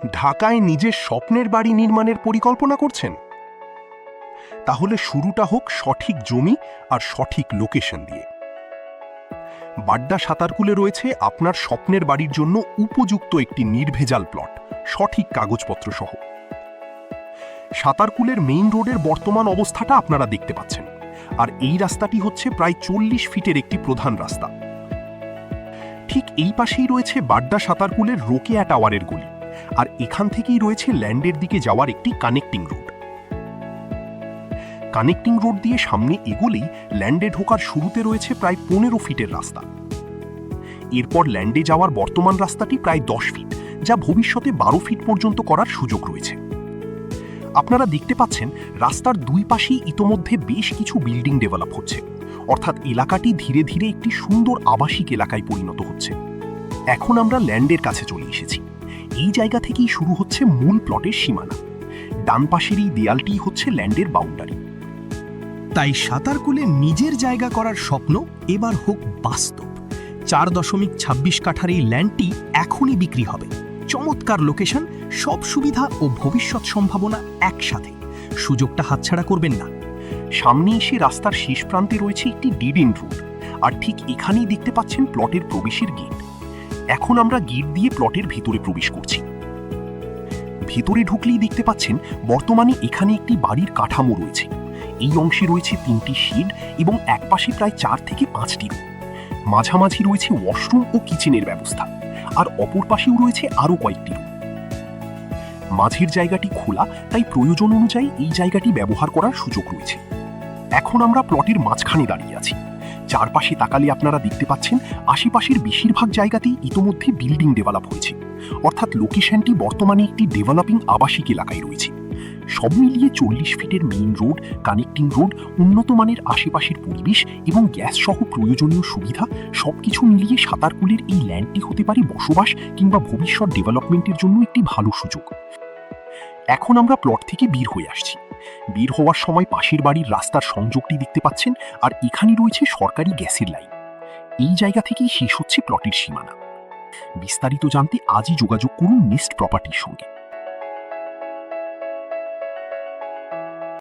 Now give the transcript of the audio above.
ঢাকায় নিজের স্বপ্নের বাড়ি নির্মাণের পরিকল্পনা করছেন? তাহলে শুরুটা হোক সঠিক জমি আর সঠিক লোকেশন দিয়ে। বাড্ডা সাঁতারকুলে রয়েছে আপনার স্বপ্নের বাড়ির জন্য উপযুক্ত একটি নির্ভেজাল প্লট, সঠিক কাগজপত্র সহ। সাঁতারকুলের মেইন রোডের বর্তমান অবস্থাটা আপনারা দেখতে পাচ্ছেন, আর এই রাস্তাটি হচ্ছে প্রায় 40 ফিটের একটি প্রধান রাস্তা। ঠিক এই পাশেই রয়েছে বাড্ডা সাঁতারকুলের রোকেয়া টাওয়ারের গলি, আর এখান থেকেই রয়েছে ল্যান্ডের দিকে যাওয়ার একটি কানেক্টিং রোড। কানেক্টিং রোড দিয়ে সামনে এগোলেই ল্যান্ডে ঢোকার শুরুতে রয়েছে প্রায় 15 ফিটের রাস্তা। এরপর ল্যান্ডে যাওয়ার বর্তমান রাস্তাটি প্রায় 10 ফিট, যা ভবিষ্যতে 12 ফিট পর্যন্ত করার সুযোগ রয়েছে। আপনারা দেখতে পাচ্ছেন রাস্তার দুই পাশেই ইতোমধ্যে বেশ কিছু বিল্ডিং ডেভেলপ হচ্ছে, অর্থাৎ এলাকাটি ধীরে ধীরে একটি সুন্দর আবাসিক এলাকায় পরিণত হচ্ছে। এখন আমরা ল্যান্ডের কাছে চলে এসেছি। এই জায়গা থেকেই শুরু হচ্ছে মূল প্লটের সীমানা। ডান পাশের এই দেয়ালটি হচ্ছে ল্যান্ডের বাউন্ডারি। তাই সাঁতারকুলে নিজের জায়গা করার স্বপ্ন এবার হোক বাস্তব। 4.26 কাঠার এই ল্যান্ডটি এখনই বিক্রি হবে। চমৎকার লোকেশন, সব সুবিধা ও ভবিষ্যৎ সম্ভাবনা একসাথে। সুযোগটা হাতছাড়া করবেন না। সামনে এসে রাস্তার শেষ প্রান্তে রয়েছে একটি ডেড এন্ড রোড, আর ঠিক এখানেই দেখতে পাচ্ছেন প্লটের প্রবেশের গেট। এখন আমরা গেট দিয়ে প্লটের ভিতরে প্রবেশ করছি। ভিতরে ঢুকলেই দেখতে পাচ্ছেন বর্তমানে এখানে একটি বাড়ির কাঠামো রয়েছে। এই অংশে রয়েছে 3টি শেড এবং একপাশে প্রায় 4 থেকে 5টি রুম। মাঝামাঝি রয়েছে ওয়াশরুম ও কিচেনের ব্যবস্থা, আর অপর পাশেও রয়েছে আরও কয়েকটি রুম। মাঝের জায়গাটি খোলা, তাই প্রয়োজন অনুযায়ী এই জায়গাটি ব্যবহার করার সুযোগ রয়েছে। এখন আমরা প্লটের মাঝখানে দাঁড়িয়ে আছি। চারপাশে তাকালে আপনারা দেখতে পাচ্ছেন আশেপাশের বেশিরভাগ জায়গাতেই ইতোমধ্যে বিল্ডিং ডেভেলপ হয়েছে, অর্থাৎ লোকেশনটি বর্তমানে একটি ডেভেলপিং আবাসিক এলাকায় রয়েছে। সব মিলিয়ে 40 ফিটের মেইন রোড, কানেক্টিং রোড, উন্নত মানের আশেপাশের পরিবেশ এবং গ্যাস সহ প্রয়োজনীয় সুবিধা সবকিছু মিলিয়ে সাঁতারকুলের এই ল্যান্ডটি হতে পারে বসবাস কিংবা ভবিষ্যৎ ডেভেলপমেন্টের জন্য একটি ভালো সুযোগ। এখন আমরা প্লট থেকে বের হয়ে আসছি। বের হওয়ার সময় পাশের বাড়ির রাস্তার সংযোগটি দেখতে পাচ্ছেন, আর এখানে রয়েছে সরকারি গ্যাসের লাইন। এই জায়গা থেকেই শেষ হচ্ছে প্লটের সীমানা। বিস্তারিত জানতে আজই যোগাযোগ করুন নেস্ট প্রপার্টির সঙ্গে।